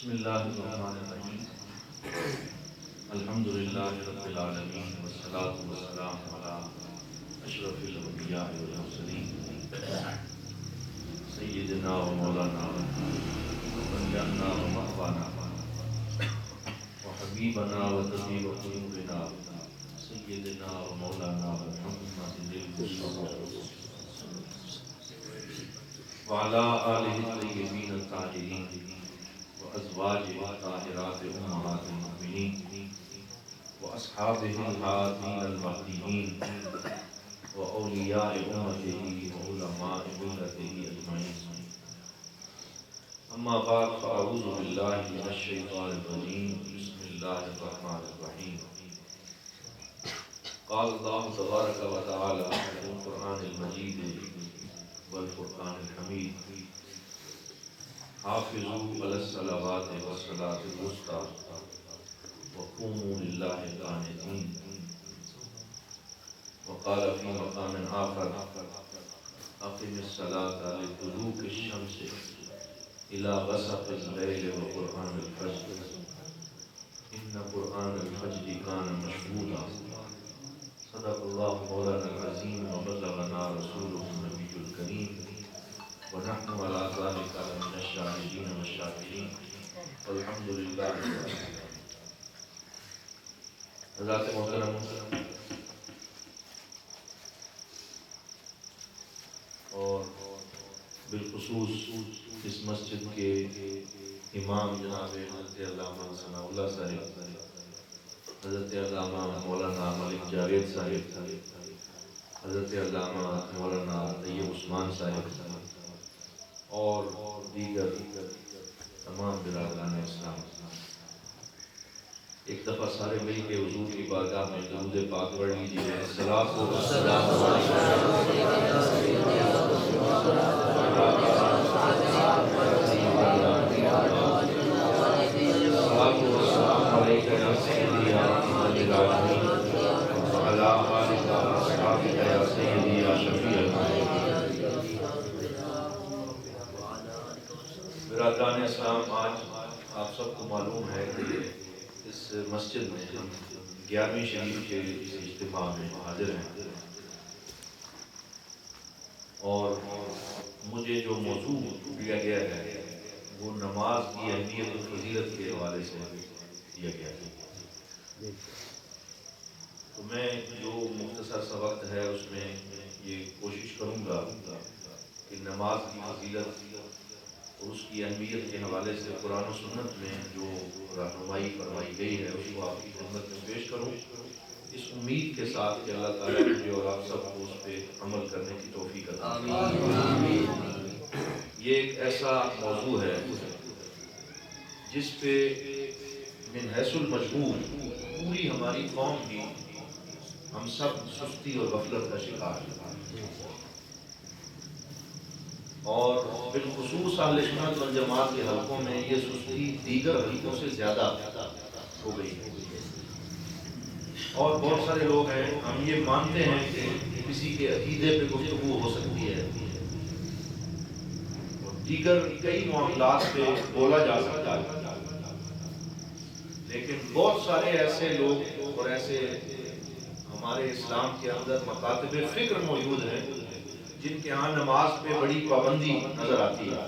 بسم اللہ الرحمن الرحیم الحمد للہ رب العالمین والصلاة والسلام علی اشرف الانبیاء والمرسلین سیدنا و مولانا ومنجانا و مأوانا و حبیبنا و طبیب قلوبنا سیدنا و مولانا محمد المصطفى وعلى آلہ الطیبین الطاہرین وأزواجه الطاهرات أمهات المؤمنين وأصحابه الهادين المهديين وأولياء أمته وعلماء ملته أجمعين. أما بعد فأعوذ بالله من الشيطان الرجيم. بسم الله الرحمن الرحيم. قال الله تبارك وتعالى في القرآن المجيد والفرقان الحميد: حافظوا على الصلوات والصلاة الوسطى وقوموا لله قانتين. وقال في مقام آخر: أقم الصلاة لدلوك الشمس إلى غسق الليل وقرآن الفجر إن قرآن الفجر كان مشهودا. صدق الله مولانا العظيم وبلغنا رسوله النبي الكريم ونحن على ذلك من الشاهدين والشاكرين والحمد لله. حضرات محترم اور بالخصوص اس مسجد کے امام جناب حضرت علامہ ثناء اللہ صاحب، حضرت علامہ مولانا ملک جاوید صاحب، حضرت علامہ مولانا طیب عثمان صاحب اور دیگر تمام برادران اسلام، ایک دفعہ سارے مل کے حضور کی بارگاہ میں درود پاک پڑھ لیجیے. الصلاۃ والسلام علیک یا سیدی یا رحمت العالمین وعلی آلک واصحابک یا سیدی یا شفیع المذنبین. برادران اسلام، آج آپ سب کو معلوم ہے کہ اس مسجد میں ہم 11ویں شریف کے اس اجتماع میں حاضر ہیں، اور مجھے جو موضوع دیا گیا ہے وہ نماز کی اہمیت و فضیلت کے حوالے سے دیا گیا ہے. تو میں جو مختصر سا وقت ہے اس میں یہ کوشش کروں گا کہ نماز کی فضیلت اور اس کی اہمیت کے حوالے سے قرآن و سنت میں جو رہنمائی فرمائی گئی ہے اس کو آپ کی خدمت میں پیش کروں، اس امید کے ساتھ کہ اللہ تعالیٰ مجھے اور آپ سب کو اس پہ عمل کرنے کی توفیق عطا فرمائے. یہ ایک ایسا موضوع ہے جس پہ من حیث المجموع پوری ہماری قوم کی ہم سب سستی اور غفلت کا شکار ہیں، اور بالخصوص اہل سنت والجماعت کے حلقوں میں یہ سستی دیگر حلقوں سے زیادہ ہو گئی ہے. اور بہت سارے لوگ ہیں، ہم یہ مانتے ہیں کہ کسی کے عقیدے پہ گفتگو ہو سکتی ہے اور دیگر کئی معاملات پہ بولا جا سکتا ہے، لیکن بہت سارے ایسے لوگ اور ایسے ہمارے اسلام کے اندر مکاتب فکر موجود ہیں جن کے ہاں نماز پہ بڑی پابندی نظر آتی ہے،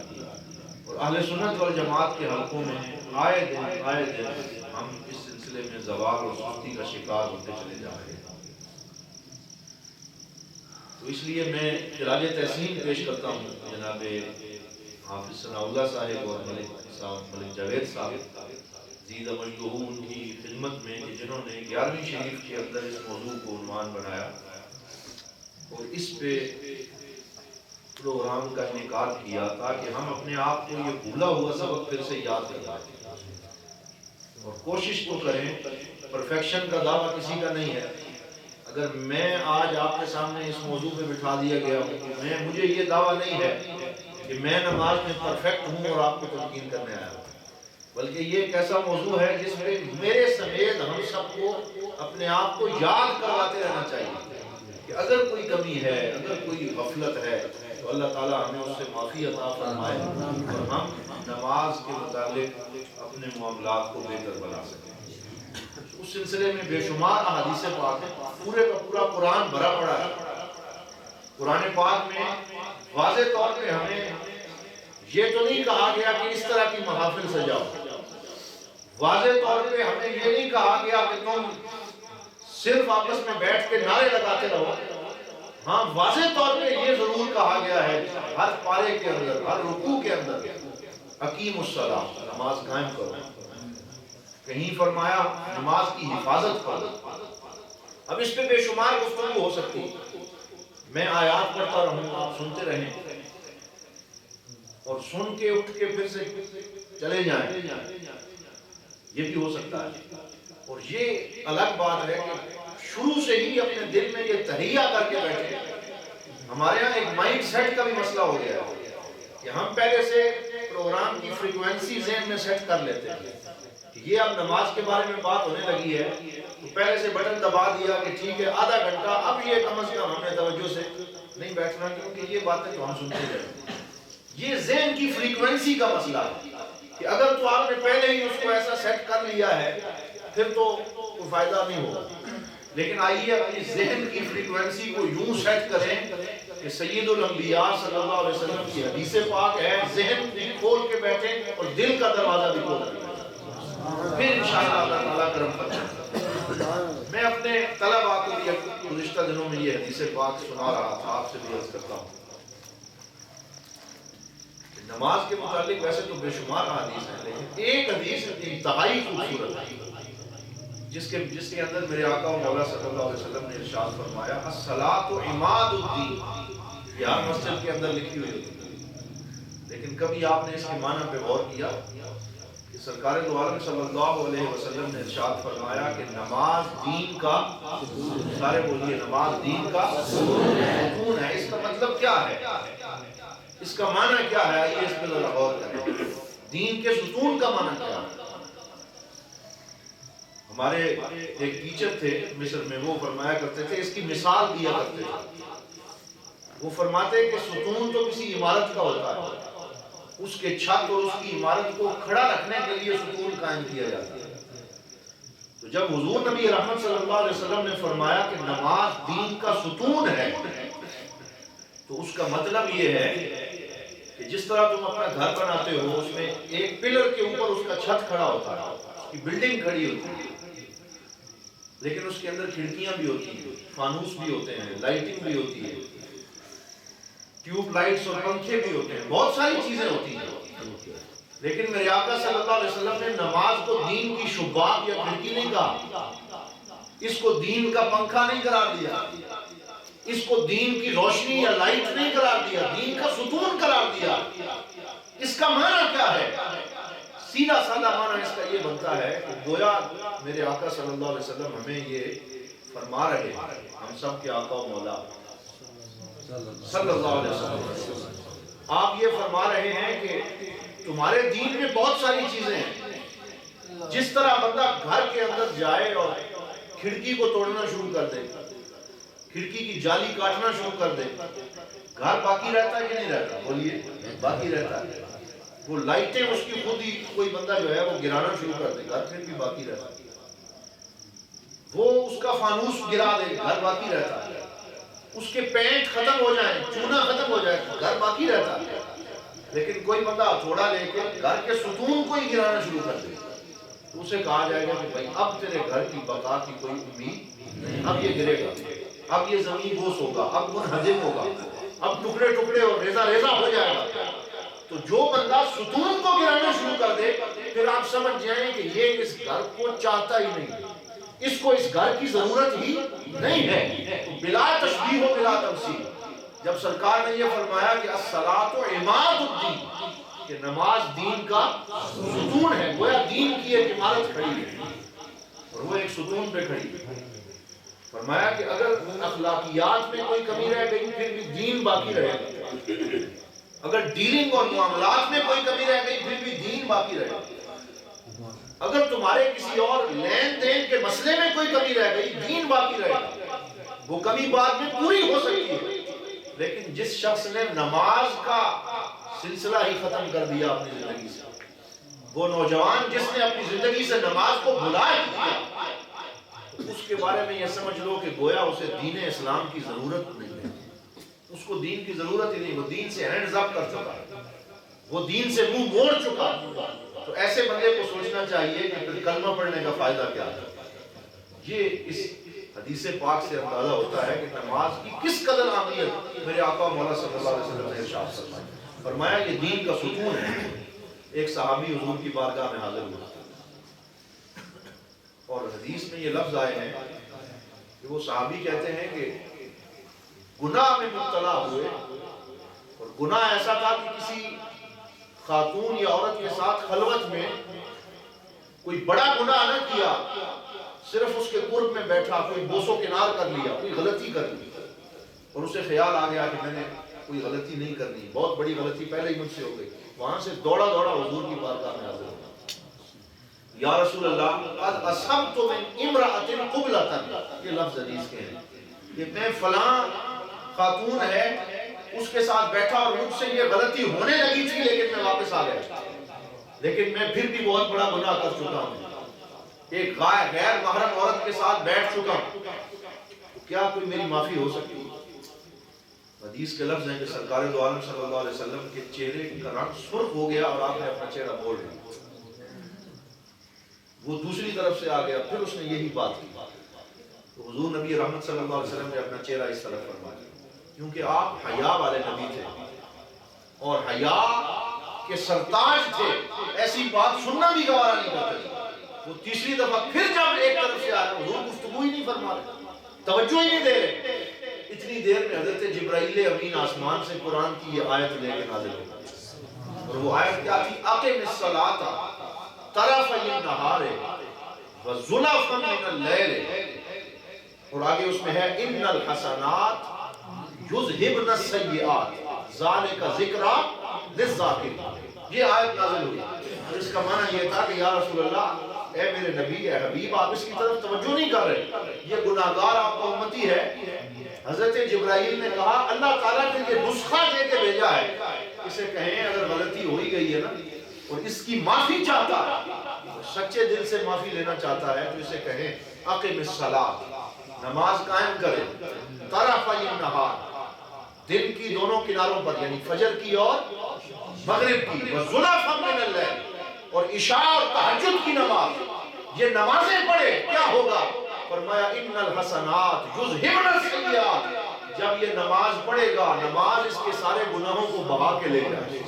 اور اہل سنت والجماعت کے حلقوں میں آئے دن ہم اس سلسلے میں زوال اور سستی کا شکار ہوتے چلے جا رہے ہیں. تو اس لیے میں خراج تحسین پیش کرتا ہوں جناب حافظ ثناء اللہ صاحب اور ملک جاوید صاحب زیدہ مجدہ ان کی خدمت میں کہ جنہوں نے 11ویں شریف کے اندر اس موضوع کو عنوان بنایا اور اس پہ پروگرام کا انعقاد کیا تاکہ ہم اپنے آپ کو یہ بھولا ہوا سبق پھر سے یاد کر سکیں اور کوشش تو کریں. پرفیکشن کا دعویٰ کسی کا نہیں ہے. اگر میں آج آپ کے سامنے اس موضوع پہ بٹھا دیا گیا ہوں، مجھے یہ دعویٰ نہیں ہے کہ میں نماز میں پرفیکٹ ہوں اور آپ کو تلقین کرنے آیا ہوں، بلکہ یہ ایک ایسا موضوع ہے جس پہ میرے سمیت ہم سب کو اپنے آپ کو یاد کرواتے رہنا چاہیے کہ اگر کوئی کمی ہے، اگر کوئی غفلت ہے تو اللہ تعالیٰ ہمیں اس سے معافی عطا فرمائے اور ہم نماز کے متعلق اپنے معاملات کو بہتر بنا سکیں۔ اس سلسلے میں بے شمار احادیث پاک ہیں، پورے کا پورا قرآن بھرا پڑا ہے۔ قرآن پاک میں واضح طور پہ ہمیں یہ تو نہیں کہا گیا کہ اس طرح کی محافل سجاؤ، واضح طور پہ ہمیں یہ نہیں کہا گیا کہ تم صرف آپس میں بیٹھ کے نعرے لگاتے رہو۔ ہاں واضح طور پہ یہ ضرور کہا گیا ہے ہر پارے کے اندر، ہر رکوع کے اندر، اقیم الصلاۃ، نماز قائم کرو۔ کہیں فرمایا نماز کی حفاظت کرو۔ اب اس پہ بے شمار گفتگو ہو سکتی ہے، میں آیات پڑھتا رہوں، آپ سنتے رہیں اور سن کے اٹھ کے پھر سے چلے جائیں، یہ بھی ہو سکتا ہے۔ اور یہ الگ بات ہے کہ شروع سے ہی اپنے دل میں یہ تہیہ کر کے بیٹھے۔ ہمارے ہاں ایک مائنڈ سیٹ کا بھی مسئلہ ہو گیا ہے کہ ہم پہلے سے پروگرام کی فریکوینسی ذہن میں سیٹ کر لیتے ہیں کہ یہ اب نماز کے بارے میں بات ہونے لگی ہے تو پہلے سے بٹن دبا دیا کہ ٹھیک ہے آدھا گھنٹہ اب یہ کم از کم ہمیں توجہ سے نہیں بیٹھنا، کیونکہ یہ باتیں تو ہم سنتے رہے۔ یہ ذہن کی فریکوینسی کا مسئلہ ہے کہ اگر تو آپ نے پہلے ہی اس کو ایسا سیٹ کر لیا ہے پھر تو کوئی فائدہ نہیں ہوگا۔ لیکن آئیے اپنی ذہن کی فریکوینسی کو یوں سیٹ کریں کہ سید الانبیاء صلی اللہ علیہ وسلم کی حدیث پاک ہے، ذہن بھی کھول کے بیٹھیں اور دل کا دروازہ بھی کھول کے بیٹھیں، پھر انشاءاللہ اللہ تعالیٰ کرم فرمائے۔ میں اپنے طلباء کو بھی گزشتہ دنوں میں یہ حدیث پاک سنا رہا تھا، آپ سے بھی عرض کرتا ہوں۔ نماز کے متعلق ویسے تو بے شمار حدیث ہیں، لیکن ایک حدیث انتہائی خوبصورت ہے جس کے اندر میرے آقا و مولا صلی اللہ علیہ وسلم نے ارشاد فرمایا الصلاۃ عماد الدین، یہ ہر مسجد کے اندر لکھی ہوئی ہوتی ہے، لیکن کبھی آپ نے اس کے معنی پہ غور کیا کہ سرکار دو عالم صلی اللہ علیہ وسلم نے ارشاد فرمایا کہ نماز دین کا، سارے بولیے نماز دین کا ستون ہے۔ اس کا مطلب کیا ہے، اس کا معنی کیا ہے، آئیے اس پہ ذرا غور کریں۔ دین کے ستون کا معنی کیا ہے؟ ہمارے ایک ٹیچر تھے مصر میں، وہ فرمایا کرتے تھے، اس کی مثال دیا کرتے تھے، وہ فرماتے کہ ستون تو کسی عمارت کا ہوتا ہے، اس کے چھت اور اس کی عمارت کو کھڑا رکھنے کے لیے ستون قائم کیا جاتا ہے۔ تو جب حضور نبی رحمت صلی اللہ علیہ وسلم نے فرمایا کہ نماز دین کا ستون ہے، تو اس کا مطلب یہ ہے کہ جس طرح تم اپنا گھر بناتے ہو، اس میں ایک پلر کے اوپر اس کا چھت کھڑا ہوتا ہے، اس کی بلڈنگ کھڑی ہوتی ہے، لیکن اس کے اندر کھڑکیاں بھی ہوتی ہیں، فانوس بھی ہوتے ہیں، لائٹنگ بھی ہوتی ہے، ٹیوب لائٹس اور پنکھے بھی ہوتے ہیں، بہت ساری چیزیں ہوتی ہیں، لیکن میرے آقا صلی اللہ علیہ وسلم نے نماز کو دین کی شباک یا کھڑکی نہیں کہا، اس کو دین کا پنکھا نہیں قرار دیا، اس کو دین کی روشنی یا لائٹ نہیں قرار دیا، دین کا ستون قرار دیا۔ اس کا معنی کیا ہے؟ سیدھا سادہ معنی اس کا یہ بنتا ہے کہ گویا میرے آقا صلی اللہ علیہ وسلم ہمیں یہ فرما رہے ہیں، ہم سب کے آقا و مولا صلی اللہ علیہ وسلم، آپ یہ فرما رہے ہیں کہ تمہارے دین میں بہت ساری چیزیں ہیں، جس طرح بندہ گھر کے اندر جائے اور کھڑکی کو توڑنا شروع کر دے، کھڑکی کی جالی کاٹنا شروع کر دے، گھر باقی رہتا ہے کہ نہیں رہتا؟ بولیے، باقی رہتا ہے۔ وہ لائٹیں اس کی خود ہی کوئی بندہ جو ہے وہ گرانا شروع کر دے، گھر پھر بھی باقی رہتا ہے۔ وہ اس کا فانوس گرا دے، گھر باقی رہتا ہے۔ اس کے پینٹ ختم ہو جائیں، چونا ختم ہو جائے، گھر باقی رہتا ہے۔ لیکن کوئی بندہ ہتھوڑا لے کے گھر کے ستون کو ہی گرانا شروع کر دے تو اسے کہا جائے گا کہ بھائی اب تیرے گھر کی بقا کی کوئی امید نہیں، اب یہ گرے گا، اب یہ زمین بوس ہوگا، اب منہدم ہوگا، اب ٹکڑے ٹکڑے اور ریزہ ریزہ ہو جائے گا۔ تو جو بندہ ستون کو گرانا شروع کر دے پھر آپ سمجھ جائیں کہ یہ اس گھر کو چاہتا ہی نہیں، اس کو اس گھر کی ضرورت ہی نہیں ہے۔ بلا تشبیہ و بلا تمثیل، جب سرکار نے یہ فرمایا کہ الصلاۃ عماد الدین، کہ نماز دین کا ستون ہے، گویا دین کی ایک عمارت کھڑی ہے اور وہ ایک ستون پہ کھڑی ہے۔ فرمایا کہ اگر اخلاقیات میں کوئی کمی رہ گئی پھر بھی دین باقی رہے گا، اگر ڈیلنگ اور معاملات میں کوئی کمی رہ گئی پھر بھی دین باقی رہے گا، اگر تمہارے کسی اور لین دین کے مسئلے میں کوئی کمی رہ گئی دین باقی رہے گا۔ وہ کمی بعد میں پوری ہو سکتی ہے لیکن جس شخص نے نماز کا سلسلہ ہی ختم کر دیا اپنی زندگی سے، وہ نوجوان جس نے اپنی زندگی سے نماز کو بھلا دیا، اس کے بارے میں یہ سمجھ لو کہ گویا اسے دین اسلام کی ضرورت نہیں ہے، اس کو دین کی ضرورت ہی نہیں، وہ دین سے ہینڈز اپ کر چکا ہے، وہ دین سے منہ موڑ چکا۔ تو ایسے بندے کو سوچنا چاہیے کہ پھر کلمہ پڑھنے کا فائدہ کیا ہے۔ یہ اس حدیث پاک سے اندازہ ہوتا ہے کہ نماز کی کس قدر اہمیت میرے آقا مولا صلی اللہ علیہ وسلم نے ارشاد فرمایا یہ دین کا ستون ہے۔ ایک صحابی حضور کی بارگاہ میں حاضر ہوا اور حدیث میں یہ لفظ آئے ہیں کہ وہ صحابی کہتے ہیں کہ گناہ میں مبتلا ہوئے، اور گناہ ایسا تھا کہ کسی خاتون یا عورت کے ساتھ خلوت میں کوئی بڑا گناہ نہ کیا، صرف اس کے قرب میں بیٹھا کوئی بوس و کنار کر لیا، کوئی غلطی کر لی، اور اسے خیال آ گیا کہ میں نے کوئی غلطی نہیں کرنی، بہت بڑی غلطی پہلے ہی مجھ سے ہو گئی، وہاں سے دوڑا حضور کی بارگاہ میں حاضر ہوا، یا رسول اللہ قد اصبت من امرأۃ قبلۃ، یہ لفظ حدیث کے ہیں کہ میں فلاں خاتون ہے اس کے ساتھ بیٹھا اور مجھ سے یہ غلطی ہونے لگی تھی لیکن میں واپس آ گیا، لیکن میں پھر بھی بہت بڑا گناہ کر چکا ہوں، ایک غیر محرم عورت کے ساتھ بیٹھ چکا ہوں، کیا کوئی میری معافی ہو سکتی ہے؟ حدیث کے لفظ ہیں کہ سرکار دو عالم صلی اللہ علیہ وسلم کے چہرے کا رنگ سرخ ہو گیا اور آپ نے اپنا چہرہ موڑ لیا، وہ دوسری طرف سے آ گیا، پھر اس نے یہی بات کی، تو حضور نبی رحمت صلی اللہ علیہ وسلم نے اپنا چہرہ اس طرف فرمایا، کیونکہ آپ حیا والے نبی تھے اور حیا کے سرتاج تھے، ایسی بات سننا بھی گوارا نہیں کرتے تھے۔ وہ تیسری دفعہ پھر جب ایک طرف سے آیا، حضور گفتگو ہی نہیں فرما رہے، توجہ ہی نہیں دے رہے، اتنی دیر میں حضرت جبرائیل امین آسمان سے قرآن کی یہ آیت لے کے نازل ہوئی، اور وہ آیت کیا تھی؟ اقم الصلاۃ طرفی النہار وزلفا من اللیل، اور آگے اس میں ہے ان الحسنات یذہبن السیئات ذالک ذکریٰ للذاکرین، یہ آیت نازل ہوئی، اور اس کا معنی یہ تھا کہ یا رسول اللہ، اے میرے نبی، اے حبیب، آپ اس کی طرف توجہ نہیں کر رہے، یہ گناہگار آپ کا امتی ہے۔ حضرت جبرائیل نے کہا اللہ تعالیٰ نے یہ نسخہ دے کے بھیجا ہے، اسے کہیں اگر غلطی ہوئی گئی ہے نا اور اس کی معافی چاہتا ہے، سچے دل سے معافی لینا چاہتا ہے، تو اسے کہیں اقم الصلاۃ، نماز قائم کرے، طرفی النہار، دن کی دونوں کناروں پر، یعنی فجر کی اور مغرب کی، وزلفا من اللیل، اور عشاء اور تہجد کی نماز، یہ نمازیں پڑھے، کیا ہوگا؟ فرمایا ان الحسنات یذہبن السیئات، جب یہ نماز پڑھے گا، نماز اس کے سارے گناہوں کو بہا کے لے جائے گی،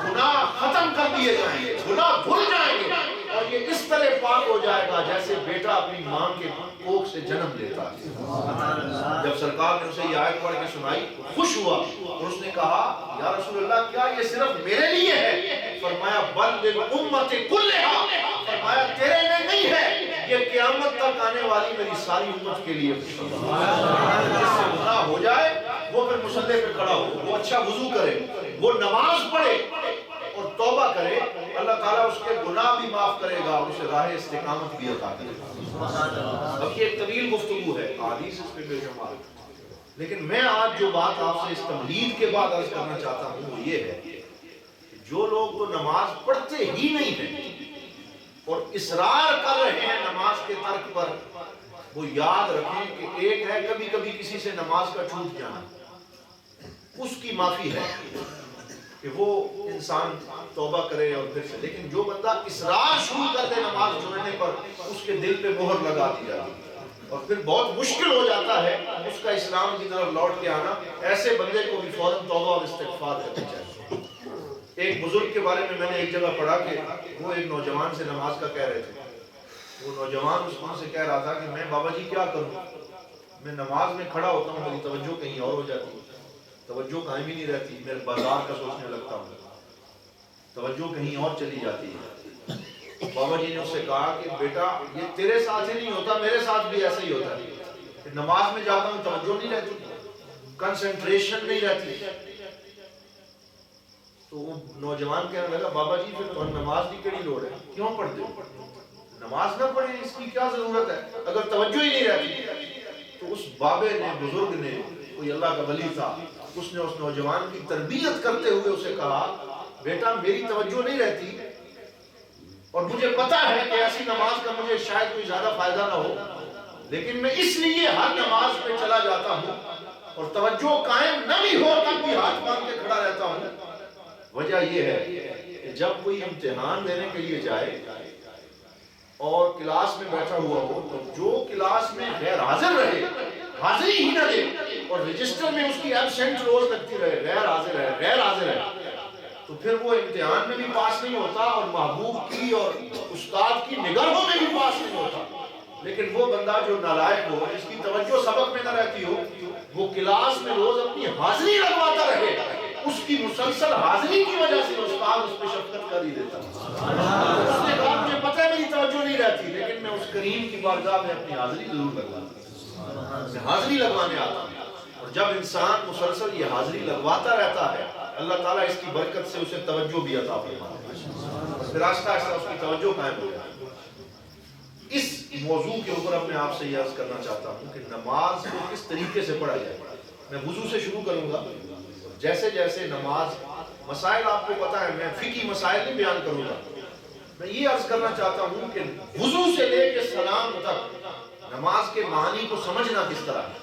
گناہ ختم کر دیے جائیں گے، گناہ دھل جائیں گے، اور یہ اس طرح پاک ہو جائے گا جیسے بیٹا اپنی ماں کے کوکھ سے جنم لیتا ہے۔ جب سرکار نے اسے یہ آیت پڑھ کے سنائی، خوش ہوا اور اس نے کہا یا رسول اللہ کیا یہ صرف میرے لیے ہے؟ فرمایا بل للامت کلھا، فرمایا تیرے لیے نہیں ہے، یہ قیامت تک آنے والی میری ساری امت کے لیے، جس سے گناہ ہو جائے وہ پھر مصلی پہ کھڑا ہو، وہ اچھا وضو کرے، وہ نماز پڑھے اور توبہ کرے، اللہ تعالیٰ اس کے گناہ بھی معاف کرے گا اور اسے راہ استقامت بھی عطا کرے گا۔ اب یہ ایک طویل گفتگو ہے، حدیث اس پہ بے شمار، لیکن میں آج جو بات آپ سے اس تمہید کے بعد عرض کرنا چاہتا ہوں وہ یہ ہے کہ جو لوگ تو نماز پڑھتے ہی نہیں ہیں اور اصرار کر رہے ہیں نماز کے ترک پر، وہ یاد رکھیں کہ ایک ہے کبھی کبھی کسی سے نماز کا چھوٹ جانا، اس کی معافی ہے کہ وہ انسان توبہ کرے اور پھر سے، لیکن جو بندہ اصرار شروع کر دے نماز چھوڑنے پر، اس کے دل پہ مہر لگا دی جاتی ہے اور پھر بہت مشکل ہو جاتا ہے اس کا اسلام کی طرف لوٹ کے آنا۔ ایسے بندے کو بھی فوراً توبہ اور استغفار کرنی چاہیے۔ ایک بزرگ کے بارے میں نے ایک جگہ پڑھا کہ وہ ایک نوجوان سے نماز کا کہہ رہے تھے، وہ نوجوان اس سے کہہ رہا تھا کہ میں بابا جی کیا کروں، میں نماز میں کھڑا ہوتا ہوں، میری توجہ کہیں اور ہو جاتی ہے، توجہ قائم ہی نہیں رہتی، میں بازار کا سوچنے لگتا ہوں، توجہ کہیں اور چلی جاتی ہے۔ بابا جی نے اس سے کہا کہ بیٹا یہ تیرے ساتھ ہی نہیں ہوتا، میرے ساتھ بھی ایسا ہی ہوتا ہے کہ نماز میں جاتا ہوں توجہ نہیں رہتی، کنسنٹریشن نہیں رہتی۔ تو وہ نوجوان کہنے لگا بابا جی پھر تو نماز کی کیڑی لوڑ ہے، کیوں پڑھتے ہو؟ نماز نہ پڑھیں، اس کی کیا ضرورت ہے اگر توجہ ہی نہیں رہتی؟ تو اس بابے نے، بزرگ نے کوئی اللہ کا ولی تھا، اس نے اس نوجوان کی تربیت کرتے ہوئے اسے کہا بیٹا میری توجہ نہیں رہتی اور مجھے پتا ہے کہ ایسی نماز کا مجھے شاید کوئی زیادہ فائدہ نہ ہو، لیکن میں اس لیے ہر نماز پہ چلا جاتا ہوں اور توجہ قائم نہ بھی ہو تب بھی ہاتھ باندھ کے کھڑا رہتا ہوں۔ وجہ یہ ہے کہ جب کوئی امتحان دینے کے لیے جائے اور کلاس میں بیٹھا ہوا ہو تو جو کلاس میں غیر حاضر رہے، حاضری ہی نہ دے اور رجسٹر میں اس کی ایبسینٹ روز لگتی رہے، غیر حاضر ہے غیر حاضر ہے، تو پھر وہ امتحان میں بھی پاس نہیں ہوتا اور محبوب کی اور استاد کی نگاہوں میں بھی پاس نہیں ہوتا۔ لیکن وہ بندہ جو نالائق ہو، جس کی توجہ سبق میں نہ رہتی ہو، وہ کلاس میں روز اپنی حاضری لگواتا رہے، اس کی مسلسل حاضری کی وجہ سے استاد اس پہ شفقت کر ہی دیتا۔ اس نے کہا مجھے پتہ ہے میری توجہ نہیں رہتی، لیکن میں اس کریم کی بارگاہ میں اپنی حاضری ضرور لگواتا ہوں، میں حاضری لگوانے آتا ہوں۔ اور جب انسان مسلسل یہ حاضری لگواتا رہتا ہے، اللہ تعالیٰ اس کی برکت سے اسے توجہ بھی عطا فرماتا ہے، پھر آہستہ آہستہ اس کی توجہ قائم ہو جاتی ہے۔ اس موضوع کے اوپر میں آپ سے یہ عرض کرنا چاہتا ہوں کہ نماز کو کس طریقے سے پڑھا جائے۔ میں وضو سے شروع کروں گا، جیسے جیسے نماز مسائل آپ کو پتا ہے، میں فقہی مسائل نہیں بیان کروں گا، میں یہ عرض کرنا چاہتا ہوں کہ وضو سے لے کے سلام تک نماز کے معنی کو سمجھنا کس طرح ہے۔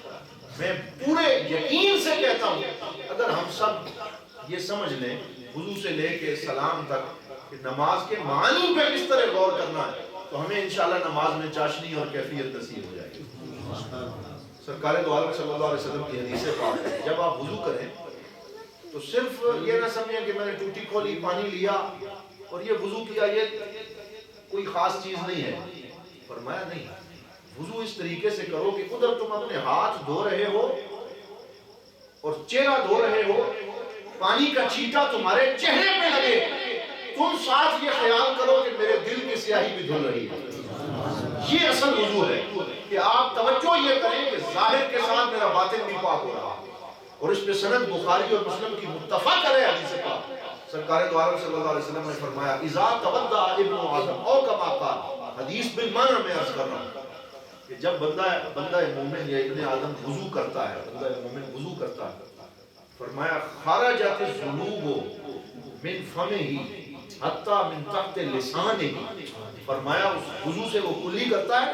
میں پورے یقین سے کہتا ہوں اگر ہم سب یہ سمجھ لیں وضو سے لے کے سلام تک کہ نماز کے معنی پہ کس طرح غور کرنا ہے، تو ہمیں انشاءاللہ نماز میں چاشنی اور کیفیت نصیب ہو جائے گی۔ سرکار دو عالم صلی اللہ علیہ وسلم کی حدیث پاک ہے، جب آپ وضو کریں تو صرف یہ نہ سمجھیں کہ میں نے ٹوٹی کھولی، پانی لیا اور یہ وضو کیا، یہ کوئی خاص چیز نہیں ہے۔ فرمایا نہیں، وضو اس طریقے سے کرو کہ ادھر تم اپنے ہاتھ دھو رہے ہو اور چہرہ دھو رہے ہو، پانی کا چھینٹا تمہارے چہرے پہ لگے، تم ساتھ یہ خیال کرو کہ میرے دل کی سیاہی بھی دھل رہی ہے۔ یہ اصل وضو ہے کہ آپ توجہ یہ کریں کہ ظاہر کے ساتھ میرا باطن بھی پاک ہو رہا ہے۔ اور اس پہ سند بخاری اور مسلم کی متفق ہے حدیث پاک۔ سرکار دو عالم صلی اللہ علیہ وسلم نے فرمایا اذا تودع ابن آدم او کما قال، حدیث بالمعنی میں عرض کر رہا ہوں کہ جب بندہ مومن یا ابن آدم وضو کرتا ہے، بندہ مومن وضو کرتا ہے، فرمایا خرجت الذنوب من فمه حتی من تحت لسانه، فرمایا اس وضو سے وہ کلی کرتا ہے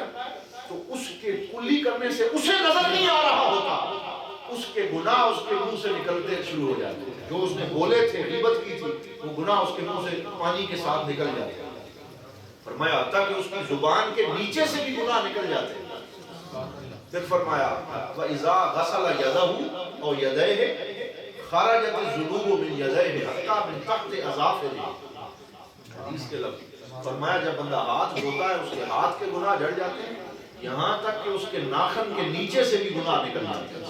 تو اس کے کلی کرنے سے اسے نظر نہیں آ رہا ہوتا، اس کے گناہ اس کے منہ سے نکلتے شروع ہو جاتے ہیں، جو اس نے بولے تھے، غیبت کی تھی، وہ گناہ اس کے منہ سے پانی کے ساتھ نکل جاتے ہیں۔ فرمایا حتیٰ کہ اس کی زبان کے نیچے سے بھی گناہ نکل جاتے ہیں۔ پھر فرمایا وَإِذَا غَسَلَ يَدَهُ أَوْ يَدَيْهِ خَرَجَتِ الذُّنُوبُ مِنْ يَدَيْهِ حَتَّى مِنْ تَحْتِ أَظَافِرِهِ، حدیث کے لفظ۔ فرمایا جب بندہ ہاتھ دھوتا ہے اس کے ہاتھ کے گناہ جھڑ جاتے ہیں، یہاں تک کہ اس کے ناخن کے نیچے سے بھی گناہ نکل جاتے ہیں۔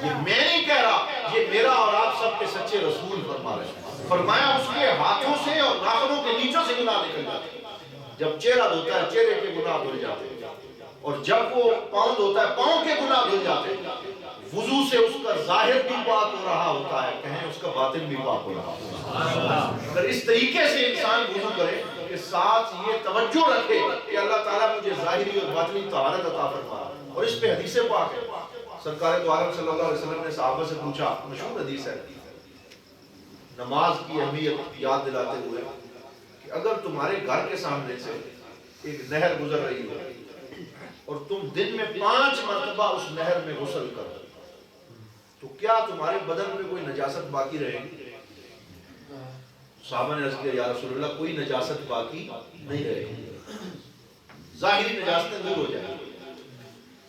یہ میں نہیں کہہ رہا، یہ میرا اور آپ سب کے سچے رسول فرما رہے ہیں۔ فرمایا اس کے ہاتھوں سے اور ناخنوں کے نیچے سے گناہ نکل جاتے ہیں۔ جب چہرہ دھوتا ہے چہرے کے گناہ دھل جاتے ہیں، اور جب وہ پاؤں دھوتا ہے پاؤں کے گناہ دھل جاتے ہیں۔ وضو سے اس کا ظاہر بھی پاک ہو رہا ہوتا ہے، کہیں اس کا باطن بھی پاک ہو رہا ہوتا ہے۔ اگر اس طریقے سے انسان وضو کرے کہ ساتھ یہ توجہ رکھے کہ اللہ تعالیٰ مجھے ظاہری اور باطنی طہارت عطا فرما، اور اس پہ حدیث پاک ہے۔ سرکار دو عالم صلی اللہ علیہ وسلم نے صحابہ سے پوچھا، مشہور حدیث ہے، نماز کی اہمیت یاد دلاتے ہوئے کہ اگر تمہارے گھر کے سامنے سے ایک نہر گزر رہی ہو اور تم دن میں 5 مرتبہ اس نہر میں غسل کرو تو کیا تمہارے بدن میں کوئی نجاست باقی رہے گی؟ صحابہ نے عرض کیا یا رسول اللہ کوئی نجاست باقی نہیں رہے گی، ظاہری نجاستیں دور ہو جائیں گی۔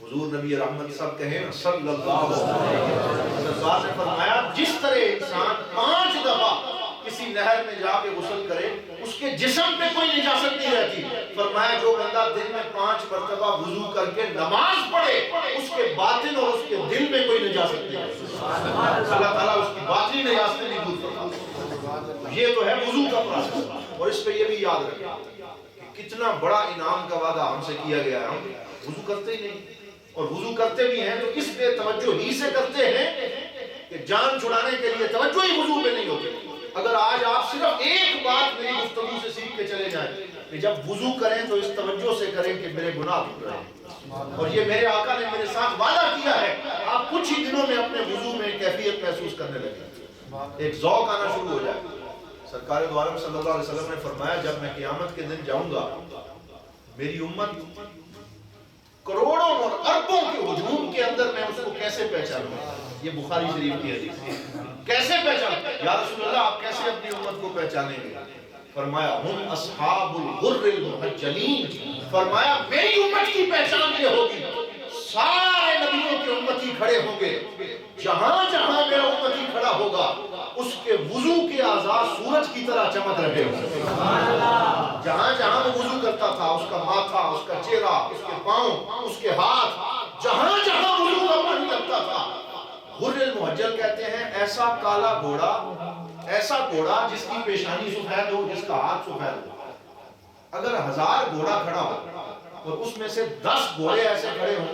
حضور نبی رحمت سب کہیں صلی اللہ علیہ وسلم نے فرمایا جس طرح انسان 5 دفعہ کسی نہر میں جا کے غسل کرے اس کے جسم پہ کوئی نجاست نہیں رہتی، فرمایا جو بندہ دن میں 5 مرتبہ وضو کر کے نماز پڑھے اس کے باطن اور اس کے دل میں کوئی نجاست نہیں رہتی، اللہ تعالیٰ اس کی باطنی نجاستیں بھی دور فرماتا ہے۔ یہ تو ہے وضو کا پروسیس، اور اس پہ یہ بھی یاد رکھیں کہ کتنا بڑا انعام کا وعدہ ہم سے کیا گیا ہے، ہم وضو کرتے ہی نہیں، اور وضو کرتے بھی ہیں تو اس پہ توجہ ہی سے کرتے ہیں کہ جان چھڑانے کے لیے توجہ ہی وضو پہ نہیں ہوتی۔ اگر آج آپ صرف ایک بات میری گفتگو سے سیکھ کے چلے جائیں کہ جب وضو کریں تو اس توجہ سے کریں کہ میرے گناہ دھل رہے ہیں، اور یہ میرے آقا نے میرے ساتھ وعدہ کیا ہے، آپ کچھ ہی دنوں میں اپنے وضو میں کیفیت محسوس کرنے لگے، ایک ذوق آنا شروع ہو جائے۔ سرکار دو عالم صلی اللہ علیہ وسلم نے فرمایا جب میں قیامت کے دن جاؤں گا، میری امت کروڑوں اور اربوں کے ہجوم کے اندر میں اس کو کیسے پہچانوں؟ یہ بخاری شریف کی حدیث ہے۔ کیسے پہچانوں؟ یا رسول اللہ آپ کیسے اپنی امت کو پہچانیں گے؟ فرمایا ہم اصحاب الغر المحجلین، فرمایا میری امت کی پہچان یہ ہوگی، سارے نبیوں کے امتی کھڑے ہوں گے، جہاں جہاں میرا امتی کھڑا ہوگا اس کے وضو کے اعضاء سورج کی طرح چمک رہے ہوں گے۔ جہاں جہاں وہ وضو کرتا تھا، اس کا ماتھا، اس کا چہرہ، اس کے پاؤں، اس کے ہاتھ، جہاں جہاں وضو کا پانی لگتا تھا، غر المحجل کہتے ہیں ایسا کالا گھوڑا، ایسا گھوڑا جس کی پیشانی سفید ہو، جس کا ہاتھ سفید ہو۔ اگر 1000 گھوڑا کھڑا ہو اور اس میں سے 10 گھوڑے ایسے کھڑے ہوں،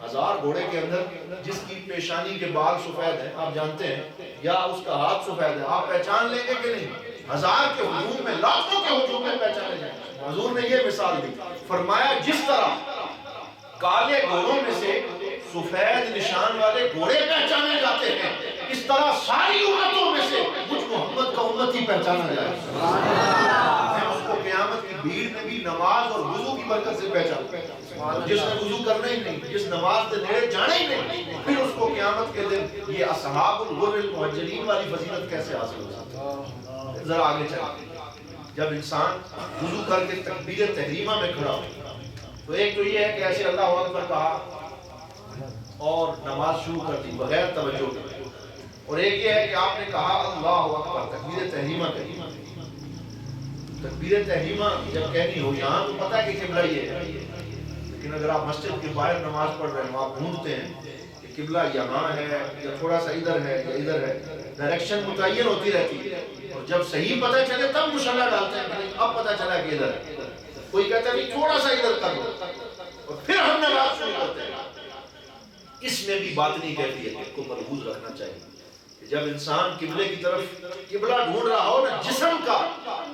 1000 گھوڑے کے اندر جس کی پیشانی کے بال سفید ہیں، آپ جانتے ہیں، یا اس کا ہاتھ سفید ہے، آپ پہچان لیں گے کہ نہیں؟ 1000 کے ہجوم میں، لاکھوں کے ہجوم میں پہچانے جائیں۔ حضور نے یہ مثال دی، فرمایا جس طرح کالے گھوڑوں میں سے سفید نشان والے گھوڑے پہچانے جاتے ہیں، اس طرح ساری امتوں میں سے مجھ محمد کا امتی پہچانا جائے۔ میں اس کو قیامت کی بھیڑ میں بھی نماز اور وضو کی برکت سے پہچانوں۔ جس نے وضو کرنا ہی نہیں، جس نماز سے نیڑے جانا ہی نہیں، پھر اس کو قیامت کے دن یہ اصحاب الغر المحجلین والی فضیلت کیسے حاصل ہو سکتی ہے؟ ذرا آگے چلیں۔ جب انسان وضو کر کے تکبیر تحریمہ میں کھڑا ہو تو ایک تو یہ ہے کہ ایسے اللہ اکبر کہا اور نماز شروع کر دی بغیر توجہ کے، اور ایک یہ ہے کہ آپ نے کہا اللہ اکبر، تکبیر تحریمہ کہی۔ تکبیر تحریمہ جب کہنی ہو، یہاں تو پتہ ہے کہ قبلہ یہ ہے، لیکن اگر آپ مسجد کے باہر نماز پڑھ رہے ہیں، آپ ڈھونڈتے ہیں کہ قبلہ یہاں ہے یا تھوڑا سا ادھر ہے یا ادھر ہے، ڈائریکشن متعین ہوتی رہتی ہے، اور جب صحیح پتہ چلے تب مصلی ڈالتے ہیں کہ اب پتہ چلا کہ ادھر ہے۔ کوئی کہتا ہے تھوڑا سا ادھر کر لو، اور پھر ہم نماز شروع کرتے ہیں۔ اس میں بھی باطنی کیفیت کو ملحوظ رکھنا چاہیے کہ جب انسان قبلے کی طرف قبلہ ڈھونڈ رہا ہو نا، جسم کا،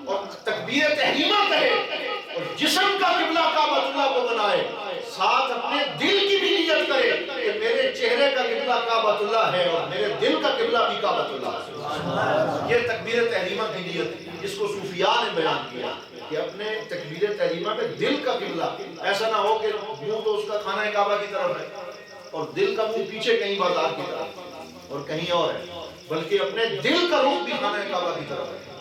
اور تکبیر تحریمہ کہے اور جسم کا قبلہ کعبۃ اللہ کو بنائے، ساتھ اپنے دل کی بھی نیت کرے کہ میرے چہرے کا قبلہ کعبۃ اللہ ہے اور میرے دل کا قبلہ بھی کعبۃ اللہ ہے۔ یہ تکبیر تحریمہ کی نیت، جس کو صوفیاء نے بیان کیا کہ اپنے تکبیر تحریمہ میں دل کا قبلہ، ایسا نہ ہو کہ منہ تو اس کا خانہ کعبہ کی طرف ہے اور دل کا منہ پیچھے کہیں بازار کی طرف اور کہیں اور ہے، بلکہ اپنے دل کا رخ بھی خانہ کعبہ کی طرف ہے۔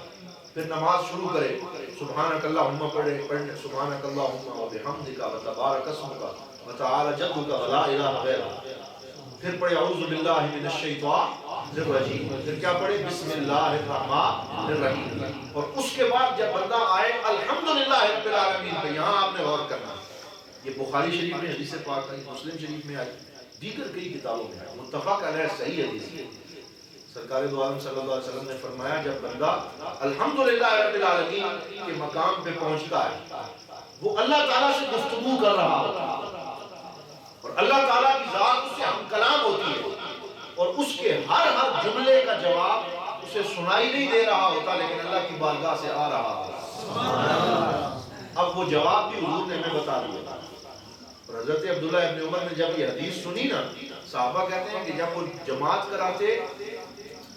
پھر نماز شروع کرے، سبحانک اللہم پڑھنے، سبحانک اللہم و بحمدک و تبارک اسمک و تعالی جدک و لا الہ غیرک، پھر پڑھے اعوذ باللہ من الشیطان الرجیم، پھر کیا پڑھے بسم اللہ الرحمن الرحیم، اور اس کے بعد جب بندہ آئے الحمدللہ رب العالمین پہ، یہاں آپ نے غور کرنا، یہ بخاری شریف میں حدیث پاک آئی، مسلم شریف میں آئی، دیگر کئی کتابوں میں آئی، متفق علیہ صحیح حدیث ہے۔ سرکار دو عالم صلی اللہ علیہ وسلم نے فرمایا جب بندہ الحمدللہ رب العالمین کے مقام پہ پہنچتا ہے، وہ اللہ تعالیٰ سے گفتگو کر رہا ہوتا ہے اور اللہ تعالیٰ کی ذات اس سے ہم کلام ہوتی ہے، اور اس کے ہر جملے کا جواب اسے سنائی نہیں دے رہا ہوتا، لیکن اللہ کی بارگاہ سے آ رہا ہوتا۔ اب وہ جواب بھی حضور نے ہمیں بتا دیا، اور حضرت عبداللہ ابن عمر نے جب یہ حدیث سنی نا، صحابہ کہتے ہیں کہ جب وہ جماعت کراتے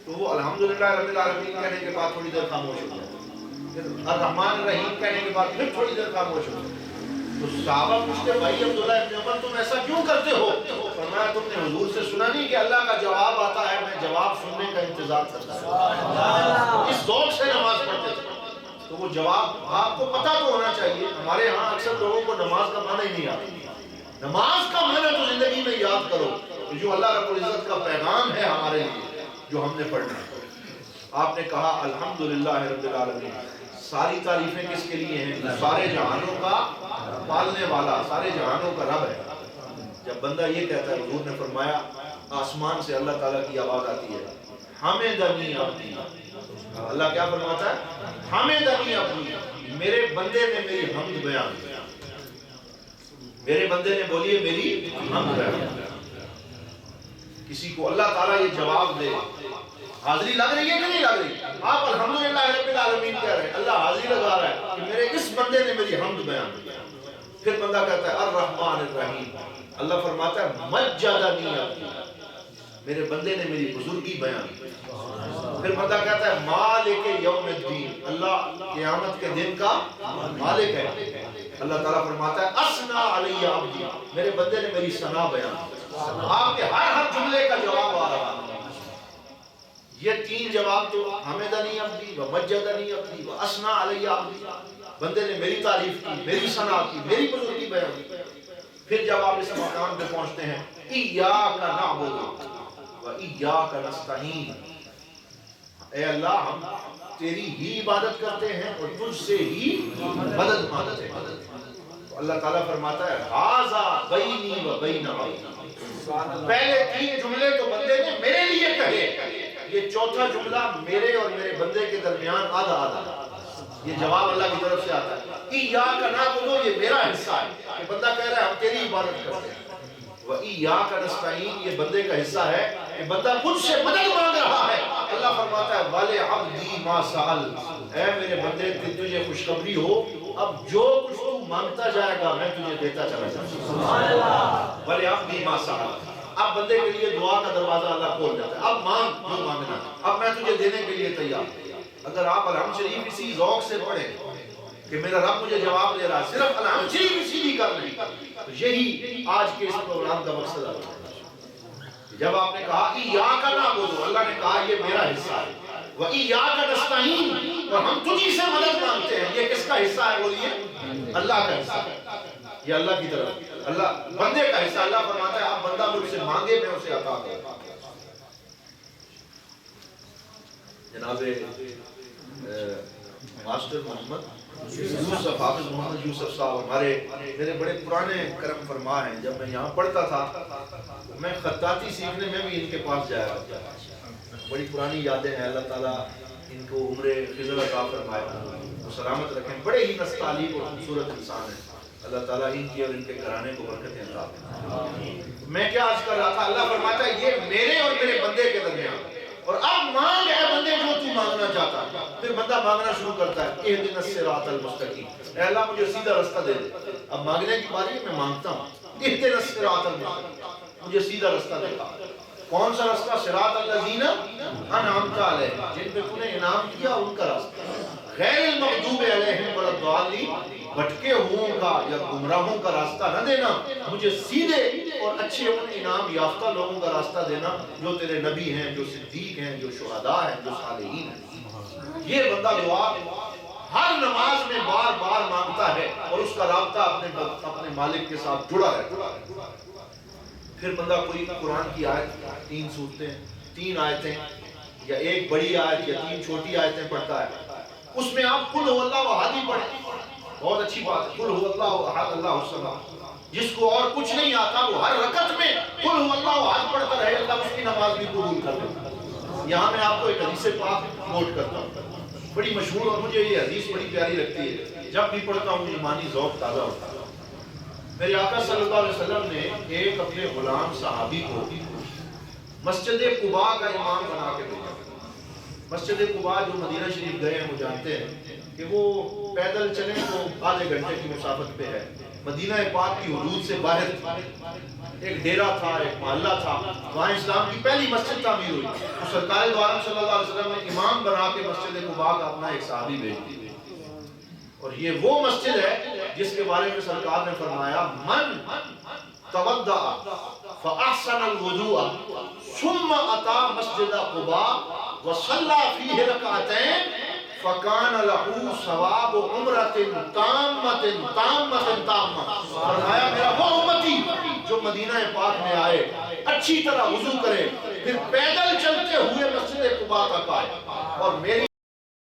تو وہ الحمدللہ رب العالمین کہنے کے بعد تھوڑی دیر خاموش ہو جائے، الرحمن الرحیم کہنے کے بعد پھر تھوڑی دیر خاموش ہو جائے۔ تو صحابہ پوچھتے بھائی عبداللہ ابن عمر تم ایسا کیوں کرتے ہو؟ فرمایا تم نے حضور سے سنا نہیں کہ اللہ کا جواب آتا ہے، میں جواب سننے کا انتظار کرتا ہوں۔ اس ذوق سے نماز پڑھتے تھے، تو وہ جواب آپ کو پتہ تو ہونا چاہیے۔ ہمارے ہاں اکثر لوگوں کو نماز کا معنی ہی نہیں آتا۔ نماز کا معنی تو زندگی میں یاد کرو کہ جو اللہ رب العزت کا پیغام ہے ہمارے لیے جو ہم نے پڑھنا ہے۔ آپ نے کہا الحمدللہ رب العالمین، ساری تعریفیں کس کے لیے ہیں؟ سارے جہانوں کا پالنے والا، سارے جہانوں کا رب ہے۔ جب بندہ یہ کہتا ہے، حضور نے فرمایا آسمان سے اللہ تعالیٰ کی آواز آتی ہے، حمدنی عبدی، اللہ کیا فرماتا ہے؟ حمدنی عبدی، میرے بندے نے میری حمد بیان کی، میرے بندے نے بولیے میری حمد بیان کی۔ کسی کو اللہ تعالیٰ یہ جواب دے، حاضری لگ رہی ہے کہ نہیں لگ رہی؟ آپ الحمدللہ رب العالمین کہہ رہے ہیں، اللہ حاضری لگا رہا ہے کہ میرے اس بندے نے میری حمد بیان کی۔ پھر بندہ کہتا ہے الرحمن الرحیم، اللہ فرماتا ہے مجدنی عبدی، میرے بندے نے میری بزرگی بیان کی۔ پھر بندہ کہتا ہے مالک یوم الدین، اللہ قیامت کے دن کا مالک ہے۔ اللہ تعالیٰ فرماتا ہے اسنا علی عبدی، میرے بندے نے میری ثنا بیان کی۔ آپ کے ہر جملے کا جواب آ رہا ہے۔ یہ تین جواب تو حمدنی عبدی و مجدنی عبدی و اسنا علی عبدی، بندے نے میری تعریف کی، میری ثنا کی، میری بزرگی بیان کی۔ پھر جب آپ اس مقام پہ پہنچتے ہیں ایاک نعبد و ایاک نستعین، اے اللہ ہم تیری ہی عبادت کرتے ہیں اور تجھ سے ہی مدد مانگتے ہیں۔ اللہ تعالیٰ فرماتا ہے ھذا بینی و بین عبدی، پہلے تین جملے تو بندے نے میرے لیے کہے، یہ چوتھا جملہ میرے اور میرے بندے کے درمیان آدھا آدھا، یہ جواب اللہ کی طرف سے آتا ہے۔ ایاک نعبد، یہ میرا حصہ ہے کہ بندہ کہہ رہا ہے ہم تیری عبادت کرتے ہیں، و ایاک نستعین، یہ بندے کا حصہ ہے کہ بندہ مجھ سے مدد مانگ رہا ہے۔ اللہ فرماتا ہے وَلِعَبْدِي مَا سَأَلَ، اے میرے بندے تجھے خوشخبری ہو، اب جو کچھ تو مانگتا جائے گا میں تجھے دیتا چلا جاؤں گا۔ وَلِعَبْدِي مَا سَأَلَ، اب بندے کے لیے دعا کا دروازہ اللہ کھول جاتا ہے، اب مانگ جو مانگنا، اب میں تجھے دینے کے لیے تیار ہوں۔ اگر آپ الحمد شریف اسی ذوق سے پڑھیں کہ میرا رب مجھے جواب دے رہا ہے، صرف الحمد شریف اسی بھی کر لیں، تو یہی آج کے اس پروگرام کا مقصد ہے۔ جب آپ نے کہا ایاک نعبد، اللہ نے کہا یہ میرا حصہ ہے، و ایاک نستعین، اور ہم تجھی سے مدد مانگتے ہیں، یہ کس کا حصہ ہے بولیے؟ اللہ کا حصہ ہے، یہ اللہ کی طرف، اللہ بندے کا حصہ۔ اللہ فرماتا ہے اب بندہ مجھ سے مانگے میں اسے عطا کروں۔ جناب ماسٹر محمد یوسف، حافظ محمد یوسف صاحب ہمارے میرے بڑے پرانے کرم فرما ہیں۔ جب میں یہاں پڑھتا تھا میں خطاطی سیکھنے میں بھی ان کے پاس جایا کرتا تھا، بڑی پرانی یادیں ہیں۔ اللہ تعالیٰ ان کو عمر خضر عطا فرمائے، وہ سلامت رکھیں، بڑے ہی نستعلیق اور خوبصورت انسان ہیں۔ اللہ تعالیٰ ان کی اور ان کے گھرانے کو برکتیں عطا فرمائے۔ میں کیا عرض کر رہا تھا، اللہ فرماتا ہے یہ میرے اور میرے بندے کے درمیان، اور اب مانگ اے بندے جو تو مانگنا چاہتا ہے۔ پھر بندہ مانگنا شروع کرتا ہے اہدنا الصراط المستقیم، اے اللہ مجھے سیدھا رستہ دے دے۔ اب مانگنے کی باری میں مانگتا ہوں اہدنا الصراط المستقیم، مجھے سیدھا رستہ دکھا۔ کون سا رستہ؟ صراط الذین انعمت علیہم، جن پہ تو نے انعام کیا ان کا راستہ، غیر المغضوب علیہم ولا الضالین، بھٹکے ہوں کا یا گمراہوں کا راستہ نہ دینا، مجھے سیدھے اور اچھے ان انعام یافتہ لوگوں کا راستہ دینا جو تیرے نبی ہیں، جو صدیق ہیں، جو شہداء ہیں، جو صالحین ہیں۔ یہ بندہ دعا ہر نماز میں بار بار مانگتا ہے اور اس کا رابطہ اپنے مالک کے ساتھ جڑا ہے۔ پھر بندہ کوئی قرآن کی آیت، 3 سورتیں، 3 آیتیں یا ایک بڑی آیت یا 3 چھوٹی آیتیں پڑھتا ہے، اس میں آپ قل هو اللہ احد ہی پڑھیں، بہت اچھی بات ہے، قل هو اللہ احد اللہ الصمد۔ جس کو اور کچھ نہیں آتا وہ ہر رکعت میں قل هو اللہ احد پڑھتا رہے، اللہ اس کی نماز بھی قبول کر لیتا ہے۔ یہاں میں آپ کو ایک حدیث پاک نوٹ کرتا ہوں، بڑی مشہور، اور مجھے یہ حدیث بڑی پیاری لگتی ہے، جب بھی پڑھتا ہوں ایمانی ذوق تازہ ہوتا ہے۔ میرے آقا صلی اللہ علیہ وسلم نے ایک اپنے غلام صحابی کو مسجد قباء کا امام بنا کے بھیجا۔ مسجد قباء جو مدینہ شریف گئے ہیں وہ جانتے ہیں کہ وہ پیدل چلیں تو آدھے گھنٹے کی مسافت پہ ہے، مدینہ پاک کی حدود سے باہر ایک ڈیرا تھا، ایک محلہ تھا، وہاں اسلام کی پہلی مسجد تعمیر ہوئی، تو سرکار دو عالم صلی اللہ علیہ وسلم نے امام بنا کے مسجد قباء کا اپنا ایک صحابی بھیج دیا۔ اور یہ وہ مسجد ہے جس کے بارے میں سرکار نے فرمایا من توضأ فاحسن الوضوء ثم اتى مسجد قباء وصلى فيه ركعتين فكان له ثواب عمرة تامة۔ فرمایا میرا وہ امتی جو مدینہ پاک میں آئے، اچھی طرح وضو کرے،